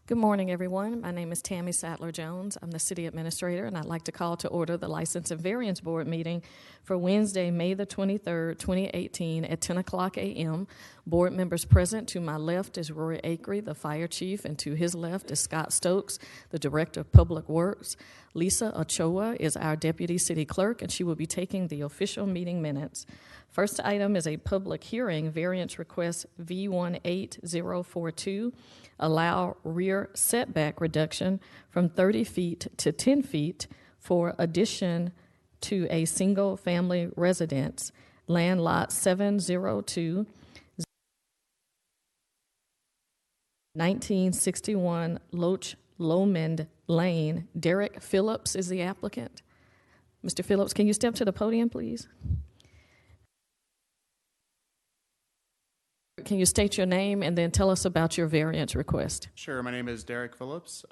Good morning, everyone. My name is Tammy Sattler-Jones. I'm the City Administrator, and I'd like to call to order the License and Variance Board meeting for Wednesday, May the 23rd, 2018 at 10 o'clock a.m. Board members present to my left is Rory Akery, the Fire Chief, and to his left is Scott Stokes, the Director of Public Works. Lisa Ochoa is our Deputy City Clerk, and she will be taking the official meeting minutes. First item is a public hearing, variance request V18042, allow rear setback reduction from 30 feet to 10 feet for addition to a single-family residence, land lot 702, 1961 Loch Lomond Lane. Derek Phillips is the applicant. Mr. Phillips, can you step to the podium, please? Can you state your name and then tell us about your variance request? Sure. My name is Derek Phillips.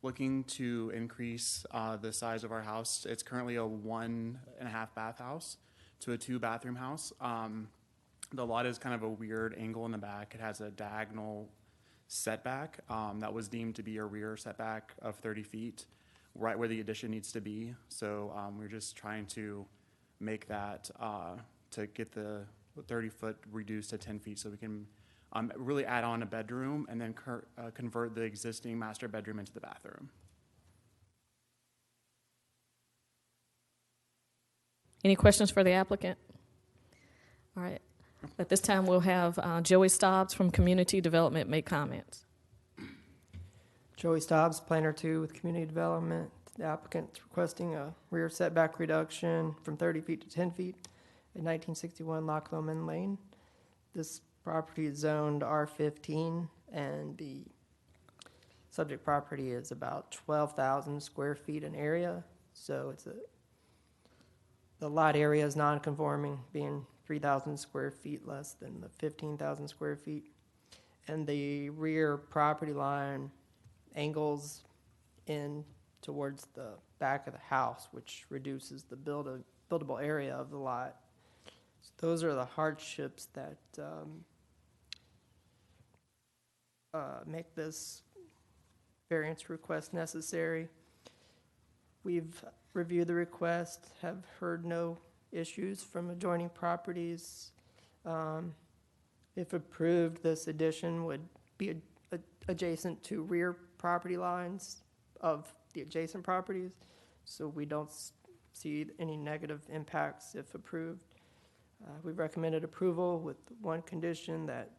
Looking to increase the size of our house. It's currently a 1.5 bath house to a 2-bathroom house. The lot is kind of a weird angle in the back. It has a diagonal setback that was deemed to be a rear setback of 30 feet, right where the addition needs to be. So we're just trying to make that to get the 30-foot reduced to 10 feet so we can really add on a bedroom and then convert the existing master bedroom into the bathroom. Any questions for the applicant? All right. At this time, we'll have Joey Stobbs from Community Development make comments. Joey Stobbs, Planner 2 with Community Development. The applicant's requesting a rear setback reduction from 30 feet to 10 feet at 1961 Loch Lomond Lane. This property is zoned R15, and the subject property is about 12,000 square feet in area. So the lot area is non-conforming, being 3,000 square feet less than the 15,000 square feet. And the rear property line angles in towards the back of the house, which reduces the buildable area of the lot. So those are the hardships that make this variance request necessary. We've reviewed the request, have heard no issues from adjoining properties. If approved, this addition would be adjacent to rear property lines of the adjacent properties, so we don't see any negative impacts if approved. We've recommended approval with one condition, that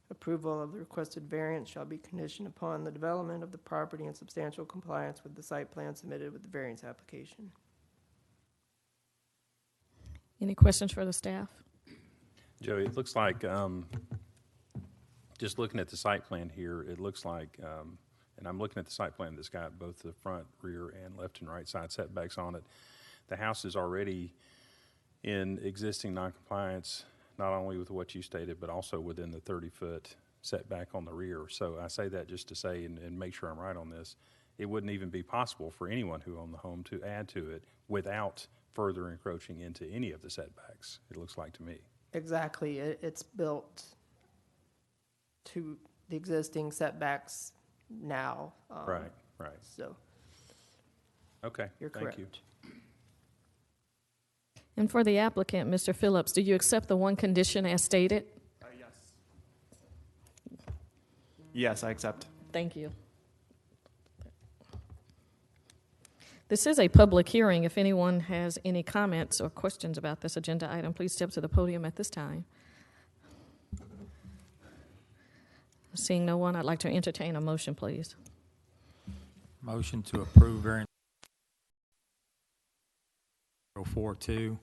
approval of the requested variance shall be conditioned upon the development of the property in substantial compliance with the site plan submitted with the variance application. Any questions for the staff? Joey, it looks like, just looking at the site plan here, it looks like, and I'm looking at the site plan that's got both the front, rear, and left and right side setbacks on it. The house is already in existing noncompliance, not only with what you stated, but also within the 30-foot setback on the rear. So I say that just to say, and make sure I'm right on this, it wouldn't even be possible for anyone who owned the home to add to it without further encroaching into any of the setbacks, it looks like to me. Exactly. It's built to the existing setbacks now. Right. So. Okay, you're thank correct. you. And for the applicant, Mr. Phillips, do you accept the one condition as stated? Yes. Yes, I accept. Thank you. This is a public hearing. If anyone has any comments or questions about this agenda item, please step to the podium at this time. Seeing no one, I'd like to entertain a motion, please. Motion to approve variance 042,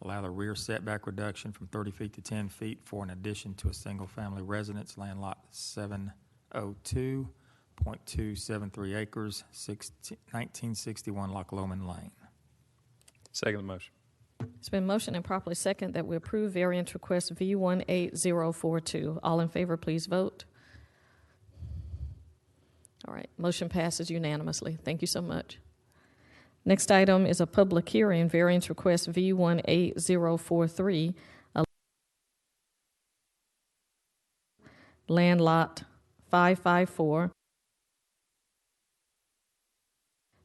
allow the rear setback reduction from 30 feet to 10 feet for an addition to a single-family residence, land lot 702.273 acres, 1961 Loch Lomond Lane. Second the motion. It's been motioned and properly second that we approve variance request V18042. All in favor, please vote. All right, motion passes unanimously. Thank you so much. Next item is a public hearing, variance request V18043, land lot 554,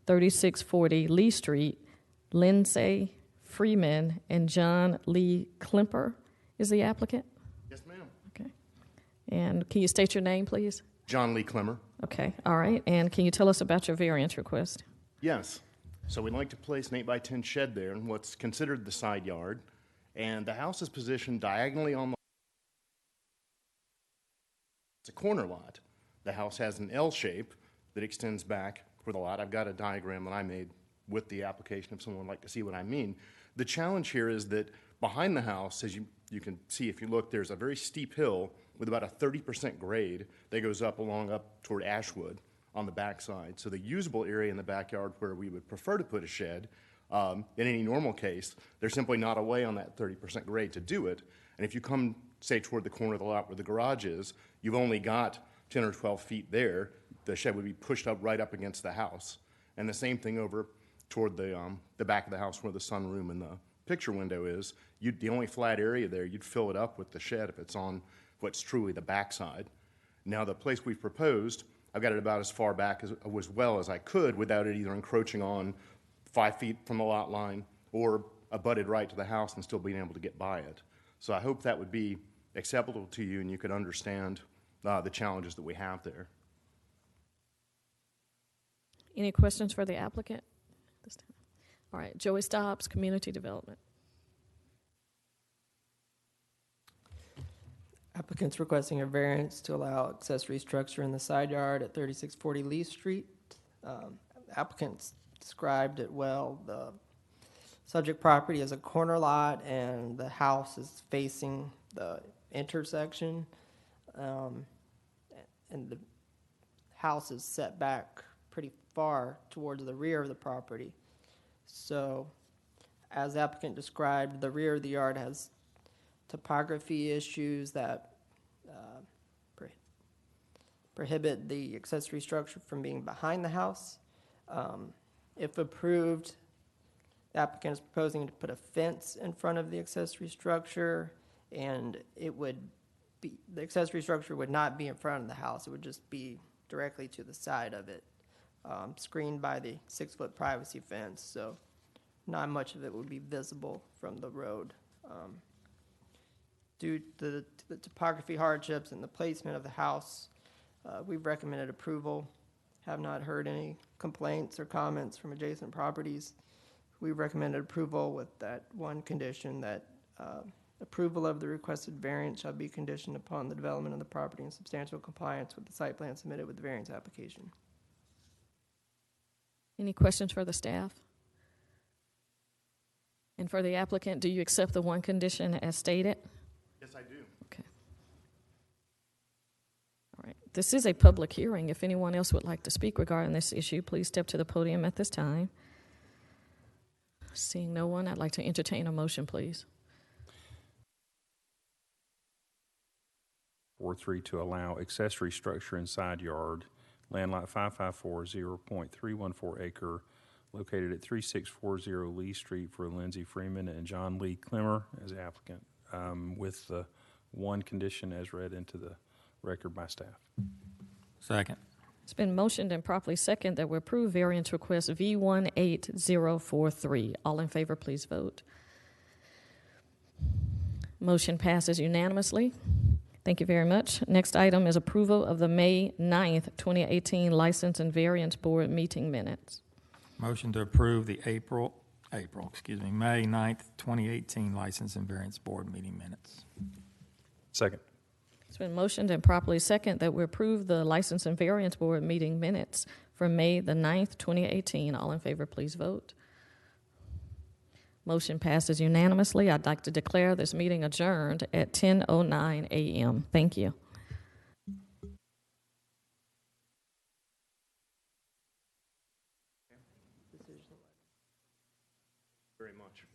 3640 Lee Street, Lindsay Freeman and John Lee Klimper is the applicant? Yes, ma'am. Okay. And can you state your name, please? John Lee Klimmer. Okay, all right. And can you tell us about your variance request? Yes. So we'd like to place an 8x10 shed there in what's considered the side yard. And the house is positioned diagonally on the... It's a corner lot. The house has an L shape that extends back for the lot. I've got a diagram that I made with the application if someone would like to see what I mean. The challenge here is that behind the house, as you can see if you look, there's a very steep hill with about a 30% grade that goes up toward Ashwood on the backside. So the usable area in the backyard where we would prefer to put a shed, in any normal case, there's simply not a way on that 30% grade to do it. And if you come, say, toward the corner of the lot where the garage is, you've only got 10 or 12 feet there. The shed would be pushed up right up against the house. And the same thing over toward the back of the house where the sunroom and the picture window is. The only flat area there, you'd fill it up with the shed if it's on what's truly the backside. Now, the place we've proposed, I've got it about as far back as well as I could without it either encroaching on 5 feet from the lot line or abutted right to the house and still being able to get by it. So I hope that would be acceptable to you and you could understand the challenges that we have there. Any questions for the applicant this time? All right, Joey Stobbs, Community Development. Applicant's requesting a variance to allow accessory structure in the side yard at 3640 Lee Street. Applicant's described it well. The subject property is a corner lot and the house is facing the intersection. And the house is set back pretty far towards the rear of the property. So, as the applicant described, the rear of the yard has topography issues that prohibit the accessory structure from being behind the house. If approved, the applicant is proposing to put a fence in front of the accessory structure, and the accessory structure would not be in front of the house. It would just be directly to the side of it, screened by the 6-foot privacy fence, so not much of it would be visible from the road. Due to the topography hardships and the placement of the house, we've recommended approval. Have not heard any complaints or comments from adjacent properties. We recommended approval with that one condition that approval of the requested variance shall be conditioned upon the development of the property in substantial compliance with the site plan submitted with the variance application. Any questions for the staff? And for the applicant, do you accept the one condition as stated? Yes, I do. Okay. All right. This is a public hearing. If anyone else would like to speak regarding this issue, please step to the podium at this time. Seeing no one, I'd like to entertain a motion, please. 43 to allow accessory structure in side yard, land lot 554, 0.314 acre, located at 3640 Lee Street for Lindsay Freeman and John Lee Klimmer as applicant, with the one condition as read into the record by staff. Second. It's been motioned and properly second that we approve variance request V18043. All in favor, please vote. Motion passes unanimously. Thank you very much. Next item is approval of the May 9th, 2018 License and Variance Board meeting minutes. Motion to approve the May 9th, 2018 License and Variance Board meeting minutes. Second. It's been motioned and properly second that we approve the License and Variance Board meeting minutes for May the 9th, 2018. All in favor, please vote. Motion passes unanimously. I'd like to declare this meeting adjourned at 10:09 a.m. Thank you. Very much.